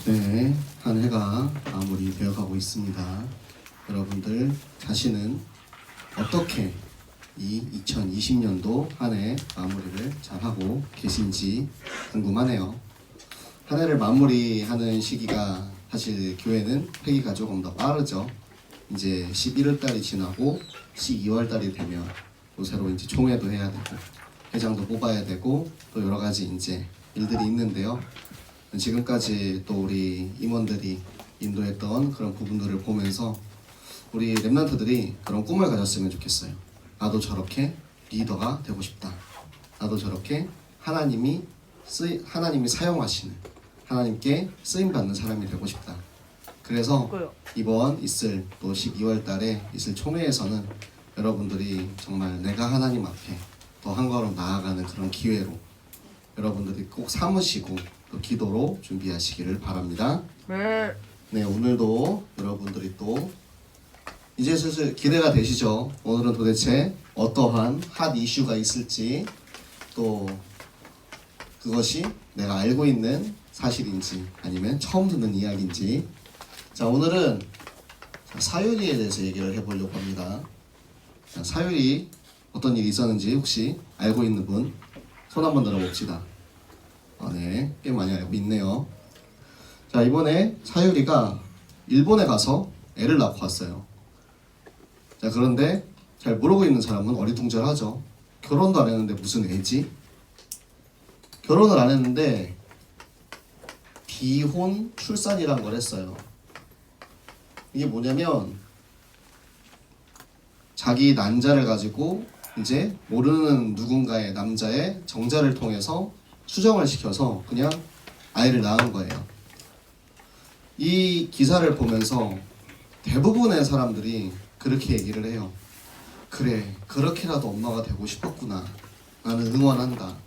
네, 한 해가 마무리되어가고 있습니다. 여러분들 자신은 어떻게 이 2020년도 한 해 마무리를 잘하고 계신지 궁금하네요. 한 해를 마무리하는 시기가 사실 교회는 회기가 조금 더 빠르죠. 이제 11월 달이 지나고 12월 달이 되면 또 새로 이제 총회도 해야 되고 회장도 뽑아야 되고 또 여러 가지 이제 일들이 있는데요. 지금까지 또 우리 임원들이 인도했던 그런 부분들을 보면서 우리 랩런트들이 그런 꿈을 가졌으면 좋겠어요. 나도 저렇게 리더가 되고 싶다. 나도 저렇게 하나님이 사용하시는, 하나님께 쓰임받는 사람이 되고 싶다. 그래서 이번 있을 또 12월 달에 있을 총회에서는 여러분들이 정말 내가 하나님 앞에 더 한 걸음 나아가는 그런 기회로 여러분들이 꼭 삼으시고 또 기도로 준비하시기를 바랍니다. 네, 오늘도 여러분들이 또 이제 슬슬 기대가 되시죠? 오늘은 도대체 어떠한 핫 이슈가 있을지, 또 그것이 내가 알고 있는 사실인지 아니면 처음 듣는 이야기인지. 자, 오늘은 사유리에 대해서 얘기를 해보려고 합니다. 자, 사유리 어떤 일이 있었는지 혹시 알고 있는 분 손 한번 들어봅시다. 네, 꽤 많이 알고 있네요. 자, 이번에 사유리가 일본에 가서 애를 낳고 왔어요. 자, 그런데 잘 모르고 있는 사람은 어리둥절하죠. 결혼도 안 했는데 무슨 애지? 결혼을 안 했는데 비혼 출산이란 걸 했어요. 이게 뭐냐면 자기 난자를 가지고 이제 모르는 누군가의 남자의 정자를 통해서 수정을 시켜서 그냥 아이를 낳은 거예요. 이 기사를 보면서 대부분의 사람들이 그렇게 얘기를 해요. 그래, 그렇게라도 엄마가 되고 싶었구나. 나는 응원한다.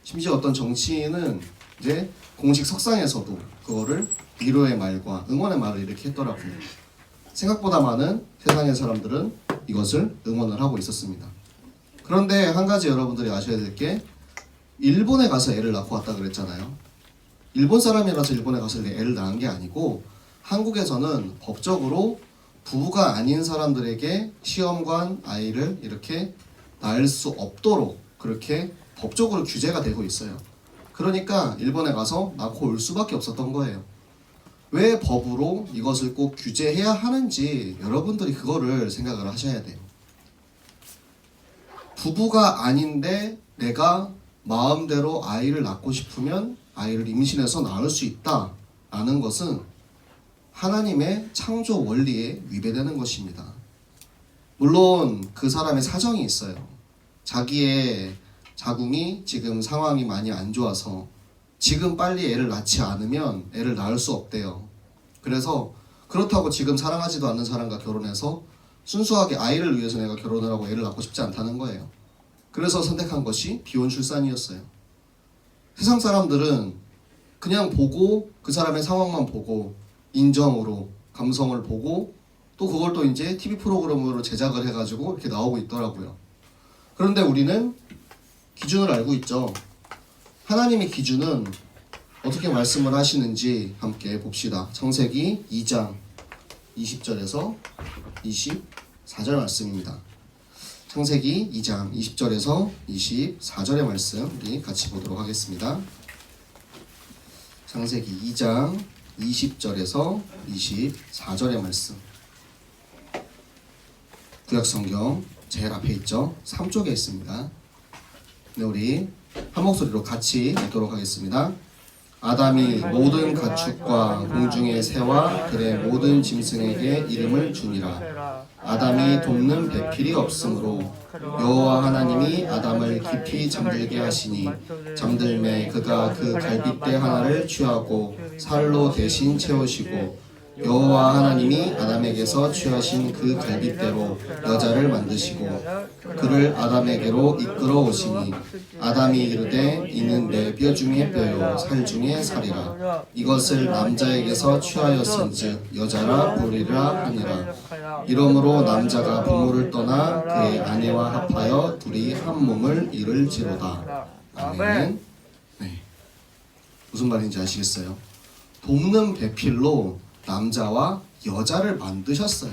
심지어 어떤 정치인은 이제 공식 석상에서도 그거를 위로의 말과 응원의 말을 이렇게 했더라고요. 생각보다 많은 세상의 사람들은 이것을 응원을 하고 있었습니다. 그런데 한 가지 여러분들이 아셔야 될 게, 일본에 가서 애를 낳고 왔다 그랬잖아요. 일본 사람이라서 일본에 가서 애를 낳은 게 아니고 한국에서는 법적으로 부부가 아닌 사람들에게 시험관 아이를 이렇게 낳을 수 없도록 그렇게 법적으로 규제가 되고 있어요. 그러니까 일본에 가서 낳고 올 수밖에 없었던 거예요. 왜 법으로 이것을 꼭 규제해야 하는지 여러분들이 그거를 생각을 하셔야 돼요. 부부가 아닌데 내가 마음대로 아이를 낳고 싶으면 아이를 임신해서 낳을 수 있다라는 것은 하나님의 창조 원리에 위배되는 것입니다. 물론 그 사람의 사정이 있어요. 자기의 자궁이 지금 상황이 많이 안 좋아서 지금 빨리 애를 낳지 않으면 애를 낳을 수 없대요. 그래서 그렇다고 지금 사랑하지도 않는 사람과 결혼해서 순수하게 아이를 위해서 내가 결혼을 하고 애를 낳고 싶지 않다는 거예요. 그래서 선택한 것이 비혼 출산이었어요. 세상 사람들은 그냥 보고 그 사람의 상황만 보고 인정으로 감성을 보고 또 그걸 또 이제 TV 프로그램으로 제작을 해가지고 이렇게 나오고 있더라고요. 그런데 우리는 기준을 알고 있죠. 하나님의 기준은 어떻게 말씀을 하시는지 함께 봅시다. 창세기 2장 20절에서 24절 말씀입니다. 창세기 2장 20절에서 24절의 말씀 우리 같이 보도록 하겠습니다. 창세기 2장 20절에서 24절의 말씀. 구약성경 제일 앞에 있죠. 3쪽에 있습니다. 네, 우리 한 목소리로 같이 읽도록 하겠습니다. 아담이 모든 가축과 공중의 새와 들의 모든 짐승에게 이름을 주니라. 아담이 돕는 배필이 없으므로 여호와 하나님이 아담을 깊이 잠들게 하시니 잠들매 그가 그 갈빗대 하나를 취하고 살로 대신 채우시고 여호와 하나님이 아담에게서 취하신 그 갈빗대로 여자를 만드시고 그를 아담에게로 이끌어 오시니 아담이 이르되 이는 내 뼈 중에 뼈요 살 중에 살이라. 이것을 남자에게서 취하였은즉 여자라 부르리라 하니라. 이러므로 남자가 부모를 떠나 그의 아내와 합하여 둘이 한 몸을 이룰지로다. 아멘. 네. 무슨 말인지 아시겠어요? 돕는 배필로 남자와 여자를 만드셨어요.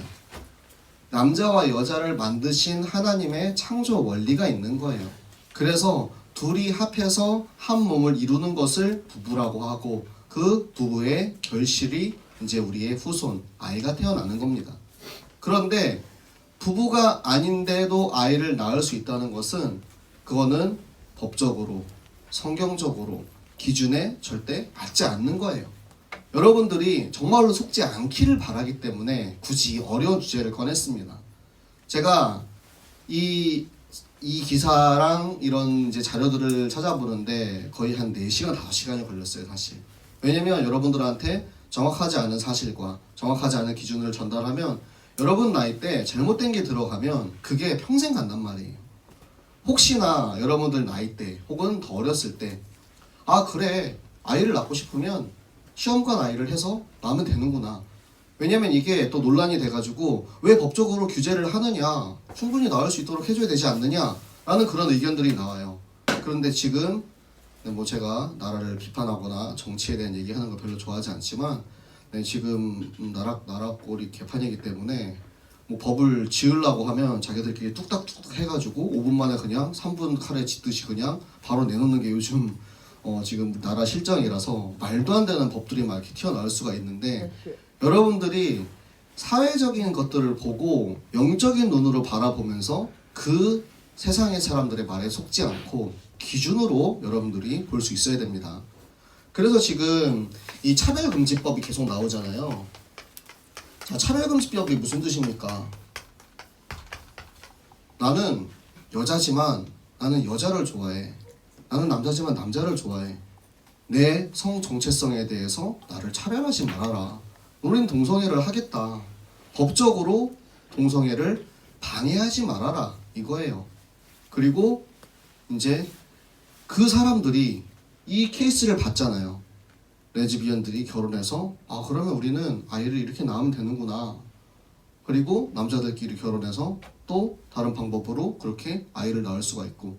남자와 여자를 만드신 하나님의 창조 원리가 있는 거예요. 그래서 둘이 합해서 한 몸을 이루는 것을 부부라고 하고 그 부부의 결실이 이제 우리의 후손, 아이가 태어나는 겁니다. 그런데 부부가 아닌데도 아이를 낳을 수 있다는 것은 그거는 법적으로, 성경적으로 기준에 절대 맞지 않는 거예요. 여러분들이 정말로 속지 않기를 바라기 때문에 굳이 어려운 주제를 꺼냈습니다. 제가 이 기사랑 이런 이제 자료들을 찾아보는데 거의 한 4시간, 5시간이 걸렸어요, 사실. 왜냐면 여러분들한테 정확하지 않은 사실과 정확하지 않은 기준을 전달하면 여러분 나이 때 잘못된 게 들어가면 그게 평생 간단 말이에요. 혹시나 여러분들 나이 때 혹은 더 어렸을 때 그래, 아이를 낳고 싶으면 시험관 아이를 해서 낳으면 되는구나. 왜냐면 이게 또 논란이 돼가지고 왜 법적으로 규제를 하느냐, 충분히 낳을 수 있도록 해줘야 되지 않느냐 라는 그런 의견들이 나와요. 그런데 지금 뭐 제가 나라를 비판하거나 정치에 대한 얘기하는 거 별로 좋아하지 않지만 지금 나라 꼴이 개판이기 때문에 뭐 법을 지으려고 하면 자기들끼리 뚝딱뚝딱 해가지고 5분 만에 그냥 3분 카레 짓듯이 그냥 바로 내놓는 게 요즘 지금 나라 실정이라서 말도 안 되는 법들이 막 이렇게 튀어나올 수가 있는데 여러분들이 사회적인 것들을 보고 영적인 눈으로 바라보면서 그 세상의 사람들의 말에 속지 않고 기준으로 여러분들이 볼 수 있어야 됩니다. 그래서 지금 이 차별금지법이 계속 나오잖아요. 자, 차별금지법이 무슨 뜻입니까? 나는 여자지만 나는 여자를 좋아해. 나는 남자지만 남자를 좋아해. 내 성 정체성에 대해서 나를 차별하지 말아라. 우린 동성애를 하겠다. 법적으로 동성애를 방해하지 말아라. 이거예요. 그리고 이제 그 사람들이 이 케이스를 봤잖아요. 레즈비언들이 결혼해서 그러면 우리는 아이를 이렇게 낳으면 되는구나. 그리고 남자들끼리 결혼해서 또 다른 방법으로 그렇게 아이를 낳을 수가 있고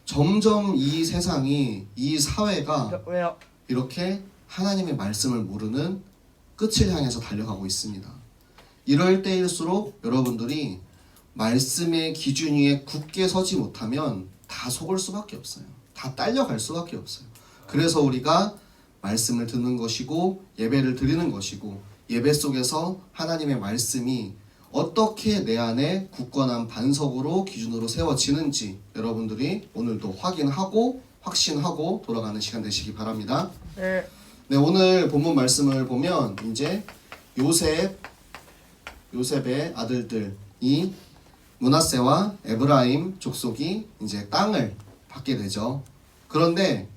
점점 이 세상이 이 사회가 이렇게 하나님의 말씀을 모르는 끝을 향해서 달려가고 있습니다. 이럴 때일수록 여러분들이 말씀의 기준 위에 굳게 서지 못하면 다 속을 수밖에 없어요. 다 딸려갈 수밖에 없어요. 그래서 우리가 말씀을 듣는 것이고 예배를 드리는 것이고 예배 속에서 하나님의 말씀이 어떻게 내 안에 굳건한 반석으로 기준으로 세워지는지 여러분들이 오늘도 확인하고 확신하고 돌아가는 시간 되시기 바랍니다. 네, 오늘 본문 말씀을 보면 이제 요셉의 아들들이 므낫세와 에브라임 족속이 이제 땅을 받게 되죠. 그런데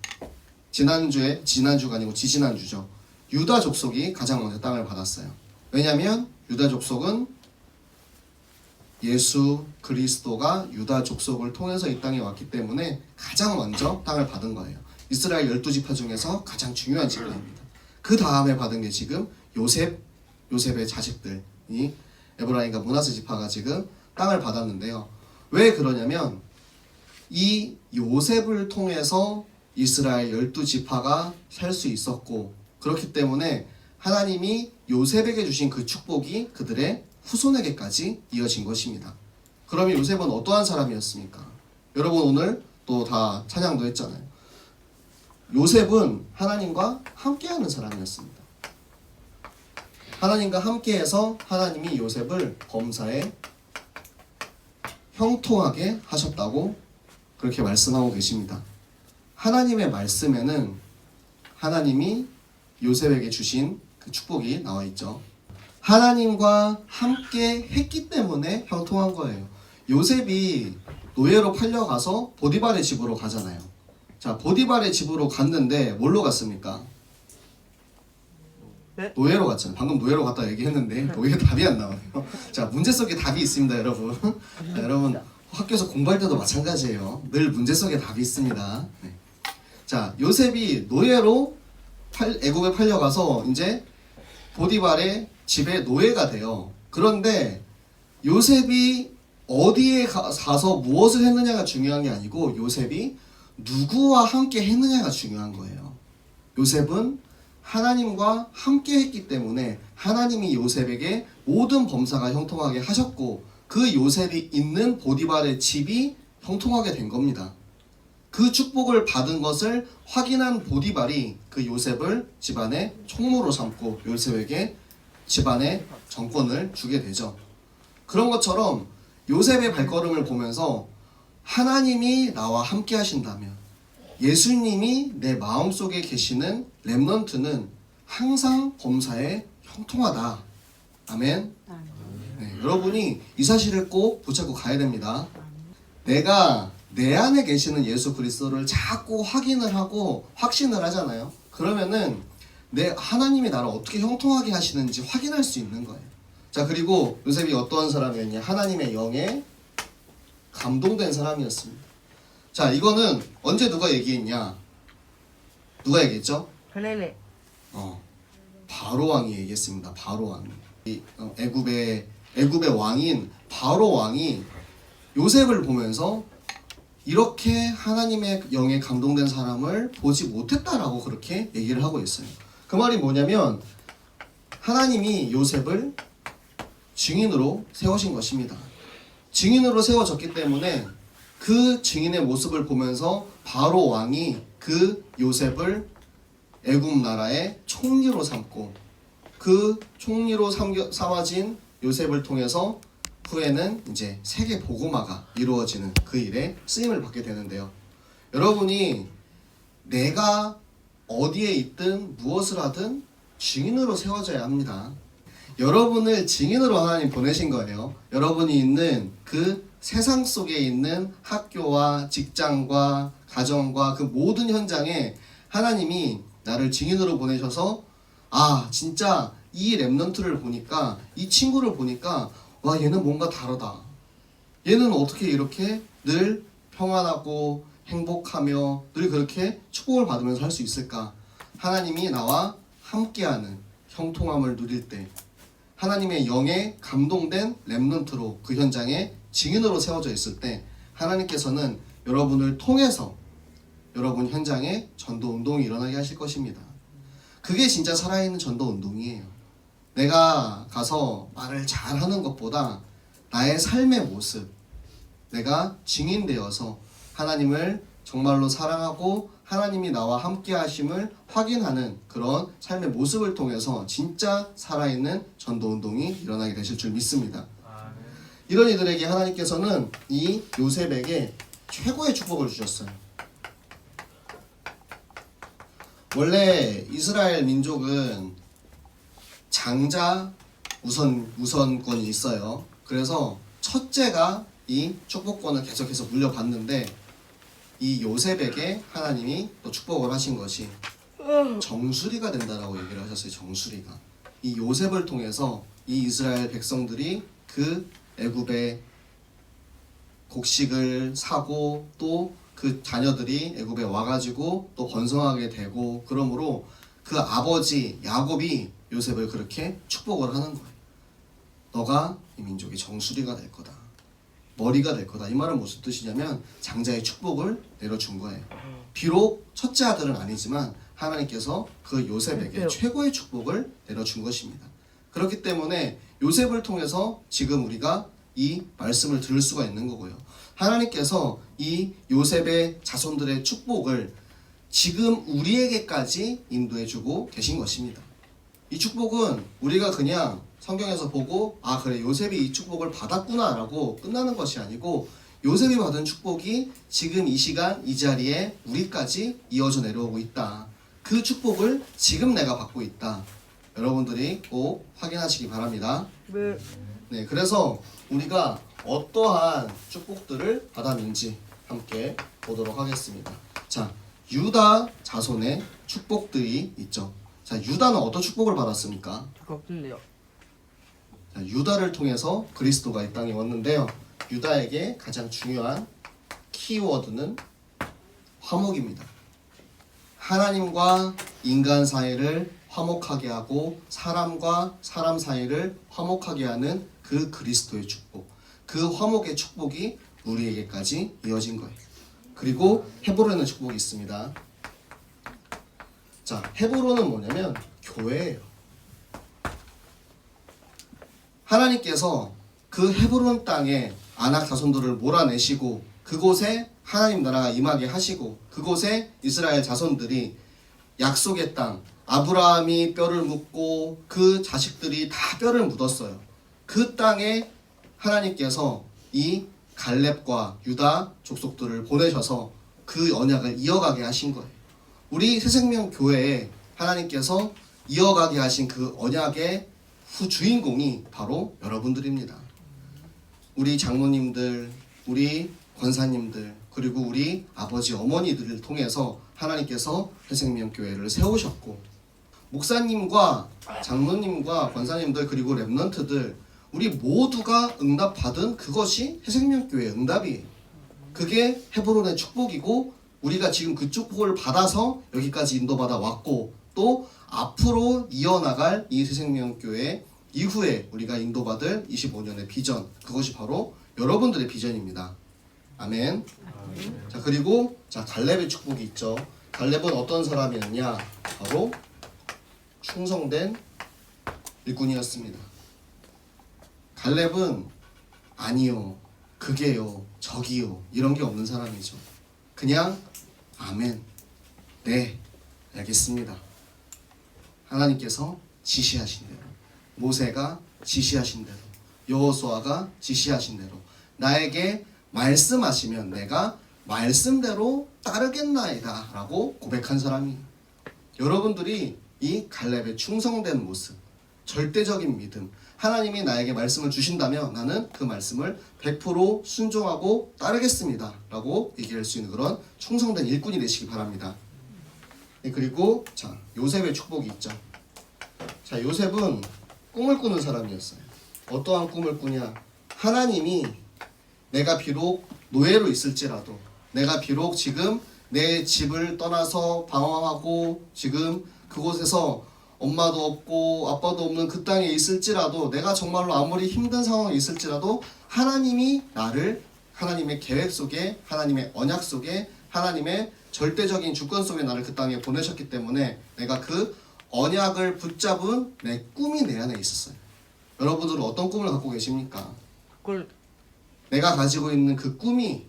지난주가 아니고 지지난주죠. 유다 족속이 가장 먼저 땅을 받았어요. 왜냐하면 유다 족속은 예수 그리스도가 유다 족속을 통해서 이 땅에 왔기 때문에 가장 먼저 땅을 받은 거예요. 이스라엘 12지파 중에서 가장 중요한 지파입니다. 그 다음에 받은 게 지금 요셉의 자식들이 에브라임과 므낫세 지파가 지금 땅을 받았는데요. 왜 그러냐면 이 요셉을 통해서 이스라엘 12지파가 살 수 있었고 그렇기 때문에 하나님이 요셉에게 주신 그 축복이 그들의 후손에게까지 이어진 것입니다. 그러면 요셉은 어떠한 사람이었습니까? 여러분 오늘 또 다 찬양도 했잖아요. 요셉은 하나님과 함께하는 사람이었습니다. 하나님과 함께해서 하나님이 요셉을 범사에 형통하게 하셨다고 그렇게 말씀하고 계십니다. 하나님의 말씀에는 하나님이 요셉에게 주신 그 축복이 나와 있죠. 하나님과 함께 했기 때문에 형통한 거예요. 요셉이 노예로 팔려가서 보디발의 집으로 가잖아요. 자, 보디발의 집으로 갔는데 뭘로 갔습니까? 네? 노예로 갔잖아요. 방금 노예로 갔다 얘기했는데 노예 답이 안 나와요. 자, 문제 속에 답이 있습니다, 여러분. 자, 여러분 학교에서 공부할 때도 마찬가지예요. 늘 문제 속에 답이 있습니다. 네. 자, 요셉이 노예로 애굽에 팔려가서 이제 보디발의 집에 노예가 돼요. 그런데 요셉이 어디에 가서 무엇을 했느냐가 중요한 게 아니고 요셉이 누구와 함께 했느냐가 중요한 거예요. 요셉은 하나님과 함께 했기 때문에 하나님이 요셉에게 모든 범사가 형통하게 하셨고 그 요셉이 있는 보디발의 집이 형통하게 된 겁니다. 그 축복을 받은 것을 확인한 보디발이 그 요셉을 집안의 총무로 삼고 요셉에게 집안의 정권을 주게 되죠. 그런 것처럼 요셉의 발걸음을 보면서 하나님이 나와 함께 하신다면 예수님이 내 마음속에 계시는 렘넌트는 항상 범사에 형통하다. 아멘. 네, 여러분이 이 사실을 꼭 붙잡고 가야 됩니다. 내가 내 안에 계시는 예수 그리스도를 자꾸 확인을 하고 확신을 하잖아요. 그러면은 내 하나님이 나를 어떻게 형통하게 하시는지 확인할 수 있는 거예요. 자, 그리고 요셉이 어떠한 사람이었냐? 하나님의 영에 감동된 사람이었습니다. 자, 이거는 언제 누가 얘기했냐? 누가 얘기했죠? 플레레. 바로 왕이 얘기했습니다. 바로 왕이. 애굽의 왕인 바로 왕이 요셉을 보면서 이렇게 하나님의 영에 감동된 사람을 보지 못했다라고 그렇게 얘기를 하고 있어요. 그 말이 뭐냐면 하나님이 요셉을 증인으로 세우신 것입니다. 증인으로 세워졌기 때문에 그 증인의 모습을 보면서 바로 왕이 그 요셉을 애굽 나라의 총리로 삼고 그 총리로 삼아진 요셉을 통해서 후에는 이제 세계 복음화가 이루어지는 그 일에 쓰임을 받게 되는데요. 여러분이 내가 어디에 있든 무엇을 하든 증인으로 세워져야 합니다. 여러분을 증인으로 하나님 보내신 거예요. 여러분이 있는 그 세상 속에 있는 학교와 직장과 가정과 그 모든 현장에 하나님이 나를 증인으로 보내셔서 아, 진짜 이 렘넌트를 보니까 이 친구를 보니까 와, 얘는 뭔가 다르다. 얘는 어떻게 이렇게 늘 평안하고 행복하며 늘 그렇게 축복을 받으면서 할 수 있을까? 하나님이 나와 함께하는 형통함을 누릴 때 하나님의 영에 감동된 렘넌트로 그 현장에 증인으로 세워져 있을 때 하나님께서는 여러분을 통해서 여러분 현장에 전도 운동이 일어나게 하실 것입니다. 그게 진짜 살아있는 전도 운동이에요. 내가 가서 말을 잘하는 것보다 나의 삶의 모습, 내가 증인되어서 하나님을 정말로 사랑하고 하나님이 나와 함께 하심을 확인하는 그런 삶의 모습을 통해서 진짜 살아있는 전도 운동이 일어나게 되실 줄 믿습니다. 이런 이들에게 하나님께서는 이 요셉에게 최고의 축복을 주셨어요. 원래 이스라엘 민족은 장자 우선권이 있어요. 그래서 첫째가 이 축복권을 계속해서 물려받는데 이 요셉에게 하나님이 또 축복을 하신 것이 정수리가 된다라고 얘기를 하셨어요. 정수리가. 이 요셉을 통해서 이 이스라엘 백성들이 그 애굽의 곡식을 사고 또 그 자녀들이 애굽에 와가지고 또 번성하게 되고 그러므로 그 아버지 야곱이 요셉을 그렇게 축복을 하는 거예요. 너가 이 민족의 정수리가 될 거다. 머리가 될 거다. 이 말은 무슨 뜻이냐면 장자의 축복을 내려준 거예요. 비록 첫째 아들은 아니지만 하나님께서 그 요셉에게 최고의 축복을 내려준 것입니다. 그렇기 때문에 요셉을 통해서 지금 우리가 이 말씀을 들을 수가 있는 거고요. 하나님께서 이 요셉의 자손들의 축복을 지금 우리에게까지 인도해주고 계신 것입니다. 이 축복은 우리가 그냥 성경에서 보고 아 그래 요셉이 이 축복을 받았구나 라고 끝나는 것이 아니고 요셉이 받은 축복이 지금 이 시간 이 자리에 우리까지 이어져 내려오고 있다. 그 축복을 지금 내가 받고 있다. 여러분들이 꼭 확인하시기 바랍니다. 네, 그래서 우리가 어떠한 축복들을 받았는지 함께 보도록 하겠습니다. 자, 유다 자손의 축복들이 있죠. 자, 유다는 어떤 축복을 받았습니까? 없던데요. 자, 유다를 통해서 그리스도가 이 땅에 왔는데요. 유다에게 가장 중요한 키워드는 화목입니다. 하나님과 인간 사이를 화목하게 하고 사람과 사람 사이를 화목하게 하는 그 그리스도의 축복, 그 화목의 축복이 우리에게까지 이어진 거예요. 그리고 헤브론의 축복이 있습니다. 자, 헤브론은 뭐냐면 교회예요. 하나님께서 그 헤브론 땅에 아낙 자손들을 몰아내시고 그곳에 하나님 나라가 임하게 하시고 그곳에 이스라엘 자손들이 약속의 땅, 아브라함이 뼈를 묻고 그 자식들이 다 뼈를 묻었어요. 그 땅에 하나님께서 이 갈렙과 유다 족속들을 보내셔서 그 언약을 이어가게 하신 거예요. 우리 새생명 교회에 하나님께서 이어가게 하신 그 언약의 주인공이 바로 여러분들입니다. 우리 장로님들, 우리 권사님들, 그리고 우리 아버지 어머니들을 통해서 하나님께서 새생명 교회를 세우셨고, 목사님과 장로님과 권사님들 그리고 렘넌트들 우리 모두가 응답받은 그것이 새생명 교회의 응답이에요. 그게 헤브론의 축복이고 우리가 지금 그 축복을 받아서 여기까지 인도받아 왔고 또 앞으로 이어나갈 이 새생명 교회 이후에 우리가 인도받을 25년의 비전, 그것이 바로 여러분들의 비전입니다. 아멘. 자, 그리고 갈렙의 축복이 있죠. 갈렙은 어떤 사람이었냐? 바로 충성된 일꾼이었습니다. 갈렙은 아니요, 그게요, 저기요 이런 게 없는 사람이죠. 그냥 아멘, 네, 알겠습니다. 하나님께서 지시하신 대로, 모세가 지시하신 대로, 여호수아가 지시하신 대로 나에게 말씀하시면 내가 말씀대로 따르겠나이다 라고 고백한 사람이, 여러분들이 이 갈렙의 충성된 모습, 절대적인 믿음, 하나님이 나에게 말씀을 주신다면 나는 그 말씀을 100% 순종하고 따르겠습니다 라고 얘기할 수 있는 그런 충성된 일꾼이 되시기 바랍니다. 그리고 요셉의 축복이 있죠. 요셉은 꿈을 꾸는 사람이었어요. 어떠한 꿈을 꾸냐? 하나님이 내가 비록 노예로 있을지라도, 내가 비록 지금 내 집을 떠나서 방황하고 지금 그곳에서 엄마도 없고 아빠도 없는 그 땅에 있을지라도, 내가 정말로 아무리 힘든 상황에 있을지라도 하나님이 나를 하나님의 계획 속에, 하나님의 언약 속에, 하나님의 절대적인 주권 속에 나를 그 땅에 보내셨기 때문에 내가 그 언약을 붙잡은 내 꿈이 내 안에 있었어요. 여러분들은 어떤 꿈을 갖고 계십니까? 내가 가지고 있는 그 꿈이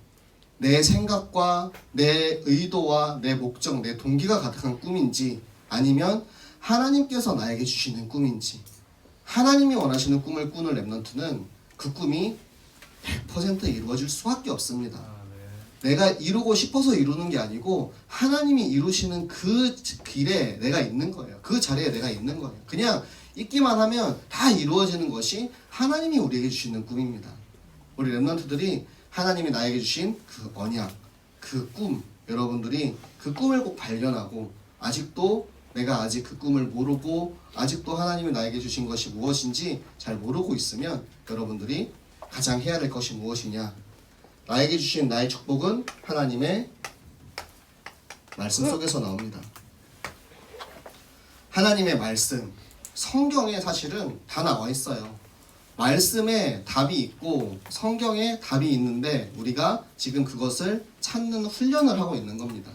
내 생각과 내 의도와 내 목적, 내 동기가 가득한 꿈인지, 아니면 하나님께서 나에게 주시는 꿈인지. 하나님이 원하시는 꿈을 꾸는 렘넌트는 그 꿈이 100% 이루어질 수밖에 없습니다. 내가 이루고 싶어서 이루는 게 아니고 하나님이 이루시는 그 길에 내가 있는 거예요. 그 자리에 내가 있는 거예요. 그냥 있기만 하면 다 이루어지는 것이 하나님이 우리에게 주시는 꿈입니다. 우리 렘넌트들이 하나님이 나에게 주신 그 언약, 그 꿈, 여러분들이 그 꿈을 꼭 발견하고, 아직도 내가 아직 그 꿈을 모르고 아직도 하나님이 나에게 주신 것이 무엇인지 잘 모르고 있으면 여러분들이 가장 해야 될 것이 무엇이냐? 나에게 주신 나의 축복은 하나님의 말씀 속에서 나옵니다. 하나님의 말씀, 성경에 사실은 다 나와 있어요. 말씀에 답이 있고 성경에 답이 있는데 우리가 지금 그것을 찾는 훈련을 하고 있는 겁니다.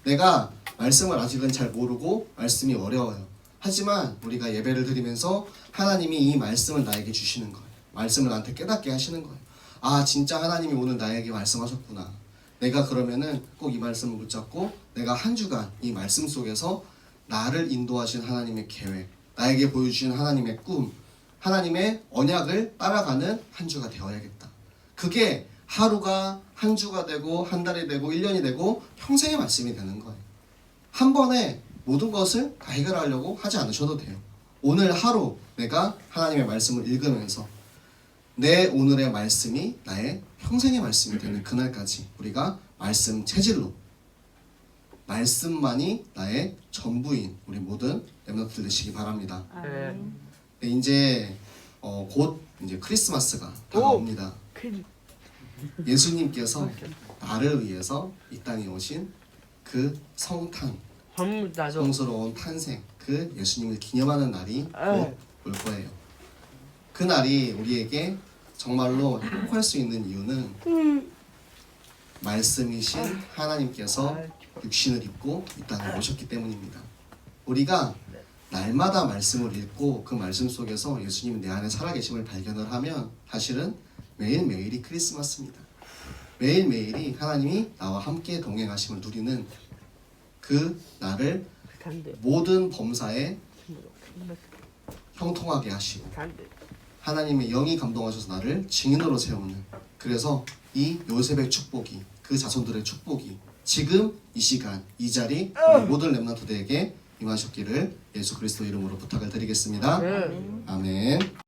내가 말씀을 아직은 잘 모르고 말씀이 어려워요. 하지만 우리가 예배를 드리면서 하나님이 이 말씀을 나에게 주시는 거예요. 말씀을 나한테 깨닫게 하시는 거예요. 아, 진짜 하나님이 오늘 나에게 말씀하셨구나. 내가 그러면은 꼭 이 말씀을 붙잡고 내가 한 주간 이 말씀 속에서 나를 인도하신 하나님의 계획, 나에게 보여주신 하나님의 꿈, 하나님의 언약을 따라가는 한 주가 되어야겠다. 그게 하루가 한 주가 되고 한 달이 되고 1년이 되고 평생의 말씀이 되는 거예요. 한 번에 모든 것을 다 해결하려고 하지 않으셔도 돼요. 오늘 하루 내가 하나님의 말씀을 읽으면서 내 오늘의 말씀이 나의 평생의 말씀이 되는 그날까지 우리가 말씀 체질로, 말씀만이 나의 전부인 우리 모든 렘넌트들 되시기 바랍니다. 네, 이제 곧 이제 크리스마스가 다가옵니다. 예수님께서 나를 위해서 이 땅에 오신 그 성탄, 성스러운 탄생, 그 예수님을 기념하는 날이 곧 올 거예요. 그 날이 우리에게 정말로 행복할 수 있는 이유는 말씀이신 하나님께서 육신을 입고 이 땅에 오셨기 때문입니다. 우리가 날마다 말씀을 읽고 그 말씀 속에서 예수님이 내 안에 살아계심을 발견을 하면 사실은 매일매일이 크리스마스입니다. 매일매일이 하나님이 나와 함께 동행하심을 누리는 그 나를 모든 범사에 형통하게 하시고 하나님의 영이 감동하셔서 나를 증인으로 세우는, 그래서 이 요셉의 축복이, 그 자손들의 축복이 지금 이 시간 이 자리 우리 모든 렘넌트들에게 임하셨기를 예수 그리스도 이름으로 부탁을 드리겠습니다. 아멘.